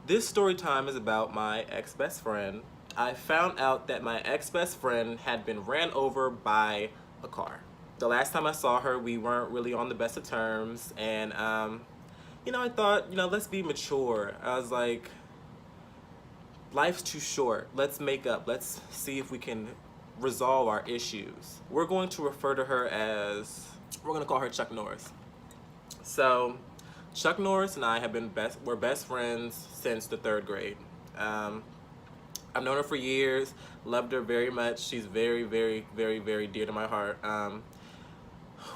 This story time is about my ex-best friend. I found out that my ex-best friend had been ran over by a car. The last time I saw her, we weren't really on the best of terms, and I thought, let's be mature. I was like, life's too short. Let's make up. Let's see if we can resolve our issues. We're going to refer to her as, we're going to call her Chuck Norris. So, Chuck Norris and I have been we're best friends since the 3rd grade. I've known her for years, loved her very much. She's very, very, very, very dear to my heart.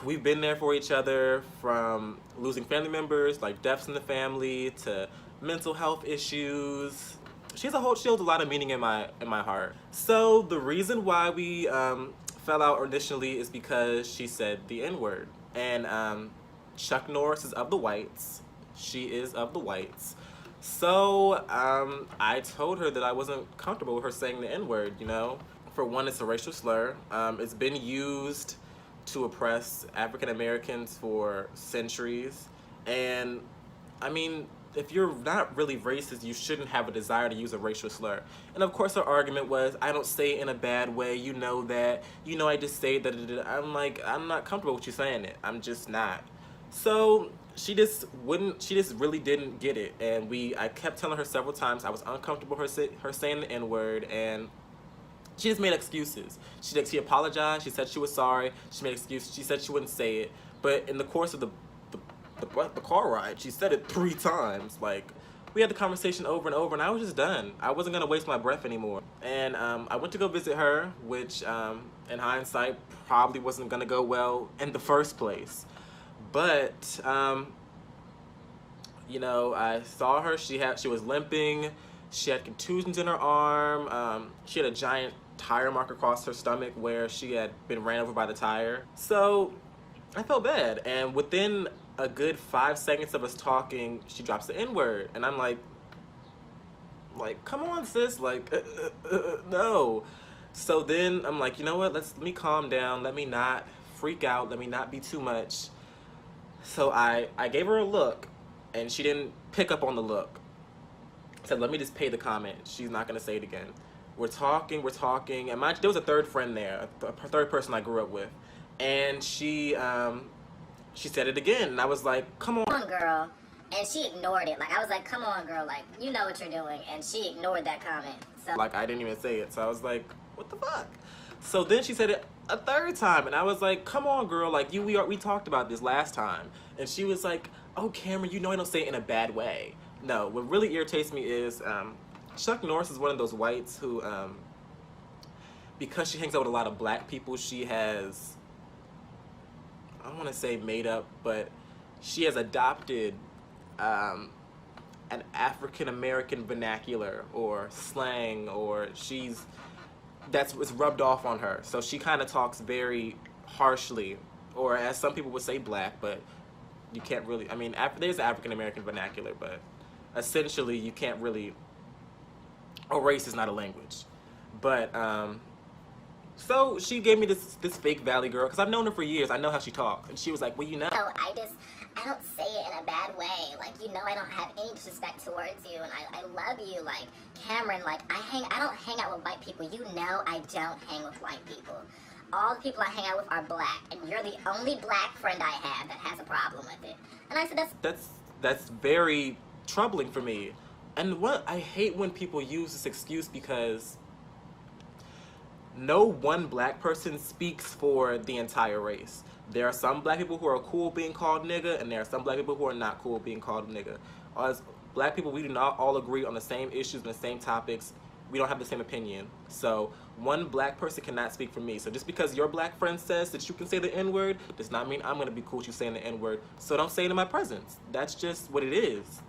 We've been there for each other, from losing family members, like deaths in the family, to mental health issues. She holds a lot of meaning in my heart. So the reason why we fell out initially is because she said the N-word. And Chuck Norris is of the whites. She is of the whites. So I told her that I wasn't comfortable with her saying the N-word, For one, it's a racial slur. It's been used to oppress African Americans for centuries. And I mean, if you're not really racist, you shouldn't have a desire to use a racial slur. And of course her argument was, I don't say it in a bad way, you know that. I just say that. I'm like, I'm not comfortable with you saying it. I'm just not. So she just really didn't get it. And I kept telling her several times I was uncomfortable her saying the N-word, and she just made excuses. She apologized, she said she was sorry, she made excuses, she said she wouldn't say it. But in the course of the car ride, she said it 3 times. Like, we had the conversation over and over, and I was just done. I wasn't gonna waste my breath anymore. And I went to go visit her, which in hindsight probably wasn't gonna go well in the first place. But I saw her. She was limping. She had contusions in her arm. She had a giant tire mark across her stomach where she had been ran over by the tire. So I felt bad, and within a good 5 seconds of us talking, she drops the N-word, and I'm like, come on, sis, no. So then I'm like, you know what? Let me calm down. Let me not freak out. Let me not be too much. So I gave her a look, and she didn't pick up on the look. I said, let me just pay the comment. She's not gonna say it again. We're talking, and there was a 3rd friend there, a 3rd person I grew up with, and she said it again, and I was like, come on, girl. And she ignored it. I was like, come on, girl, you know what you're doing. And she ignored that comment. So I didn't even say it. So I was like, what the fuck? So then she said it a 3rd time, and I was like, come on, girl, we talked about this last time. And she was like, oh, Cameron, I don't say it in a bad way. No, what really irritates me is Chuck Norris is one of those whites who, because she hangs out with a lot of black people, she has, I don't want to say made up, but she has adopted an African American vernacular or slang, or it's rubbed off on her. So she kind of talks very harshly, or as some people would say, black, but you can't really, there's African American vernacular, but essentially you can't really, race is not a language. But so she gave me this fake Valley girl, because I've known her for years. I know how she talks. And she was like, well, I don't say it in a bad way. I don't have any disrespect towards you, and I love you. Cameron, I don't hang out with white people. I don't hang with white people. All the people I hang out with are black, and you're the only black friend I have that has a problem with it. And I said, that's very troubling for me. And I hate when people use this excuse, because no one black person speaks for the entire race. There are some black people who are cool being called nigga, and there are some black people who are not cool being called nigga. As black people, we do not all agree on the same issues and the same topics. We don't have the same opinion. So one black person cannot speak for me. So just because your black friend says that you can say the N-word does not mean I'm gonna be cool with you saying the N-word. So don't say it in my presence. That's just what it is.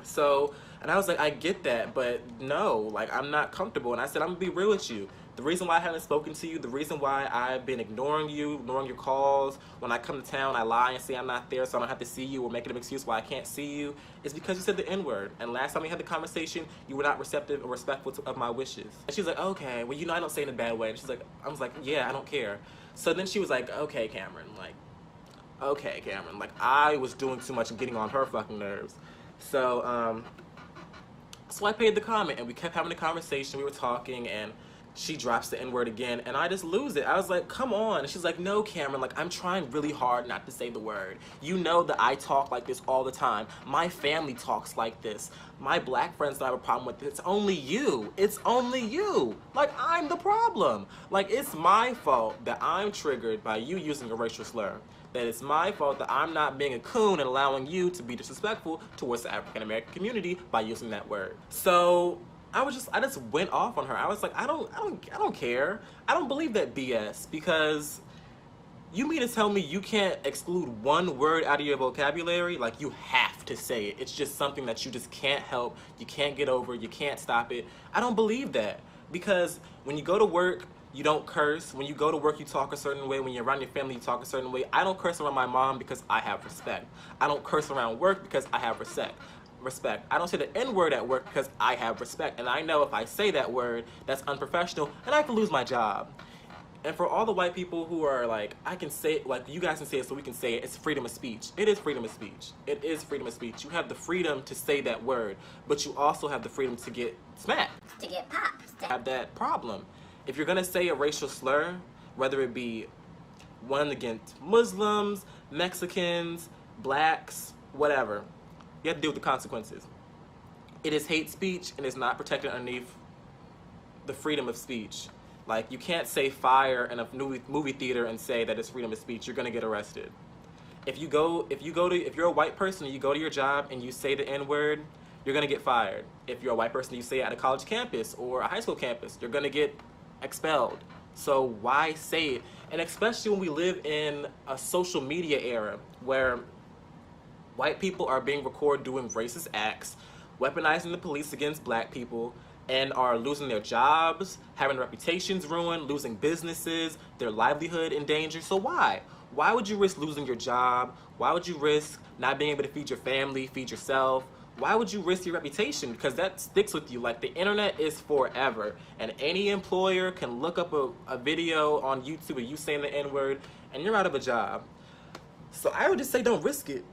So, and I was like, I get that, but no, I'm not comfortable. And I said, I'm gonna be real with you. The reason why I haven't spoken to you, the reason why I've been ignoring your calls, when I come to town, I lie and say I'm not there so I don't have to see you, or make an excuse why I can't see you, is because you said the N-word. And last time we had the conversation, you were not receptive or respectful of my wishes. And she's like, okay, well, I don't say it in a bad way. And I was like, yeah, I don't care. So then she was like, okay, Cameron, I was doing too much and getting on her fucking nerves. So, So I paid the comment, and we kept having a conversation. We were talking, and she drops the N-word again, and I just lose it. I was like, come on. And she's like, no, Cameron, like, I'm trying really hard not to say the word. You know that I talk like this all the time. My family talks like this. My black friends don't have a problem with it. It's only you. It's only you. Like, I'm the problem. Like, it's my fault that I'm triggered by you using a racial slur. That it's my fault that I'm not being a coon and allowing you to be disrespectful towards the African American community by using that word. So I just went off on her. I was like, I don't care. I don't believe that BS, because you mean to tell me you can't exclude one word out of your vocabulary? Like, you have to say it. It's just something that you just can't help. You can't get over. You can't stop it. I don't believe that, because when you go to work, you don't curse. When you go to work, you talk a certain way. When you're around your family, you talk a certain way. I don't curse around my mom because I have respect. I don't curse around work because I have respect. I don't say the N-word at work because I have respect. And I know if I say that word, that's unprofessional, and I can lose my job. And for all the white people who are like, I can say it, like, you guys can say it so we can say it, it's freedom of speech. It is freedom of speech. It is freedom of speech. You have the freedom to say that word, but you also have the freedom to get smacked. To get popped. Have that problem. If you're gonna say a racial slur, whether it be one against Muslims, Mexicans, blacks, whatever, you have to deal with the consequences. It is hate speech, and it's not protected underneath the freedom of speech. Like, you can't say fire in a movie theater and say that it's freedom of speech. You're gonna get arrested. If you're a white person and you go to your job and you say the N-word, you're gonna get fired. If you're a white person and you say it at a college campus or a high school campus, you're gonna get expelled. So why say it? And especially when we live in a social media era where white people are being recorded doing racist acts, weaponizing the police against black people, and are losing their jobs, having reputations ruined, losing businesses, their livelihood in danger. So why? Why would you risk losing your job? Why would you risk not being able to feed your family, feed yourself? Why would you risk your reputation? Because that sticks with you. Like, the internet is forever, and any employer can look up a video on YouTube of you saying the N-word, and you're out of a job. So I would just say, don't risk it.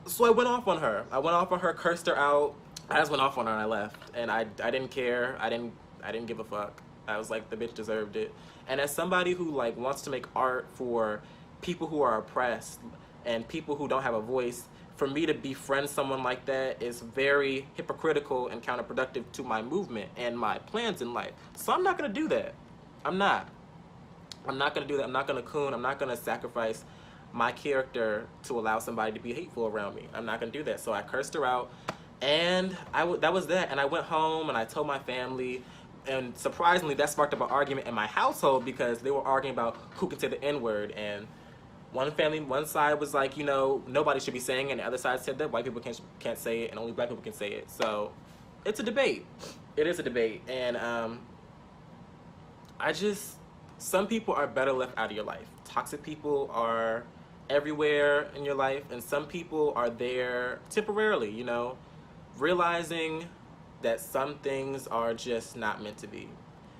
So I went off on her. Cursed her out. I just went off on her and I left. And I didn't care. I didn't give a fuck. I was like, the bitch deserved it. And as somebody who, like, wants to make art for people who are oppressed and people who don't have a voice, for me to befriend someone like that is very hypocritical and counterproductive to my movement and my plans in life. So I'm not gonna do that. I'm not gonna do that. I'm not gonna coon. I'm not gonna sacrifice my character to allow somebody to be hateful around me. I'm not gonna do that. So I cursed her out, and that was that. And I went home and I told my family, and surprisingly that sparked up an argument in my household because they were arguing about who can say the N-word. And one side was like, you know, nobody should be saying it, and the other side said that white people can't say it and only black people can say it. So it's a debate. It is a debate. And some people are better left out of your life. Toxic people are everywhere in your life, and some people are there temporarily, you know, realizing that some things are just not meant to be.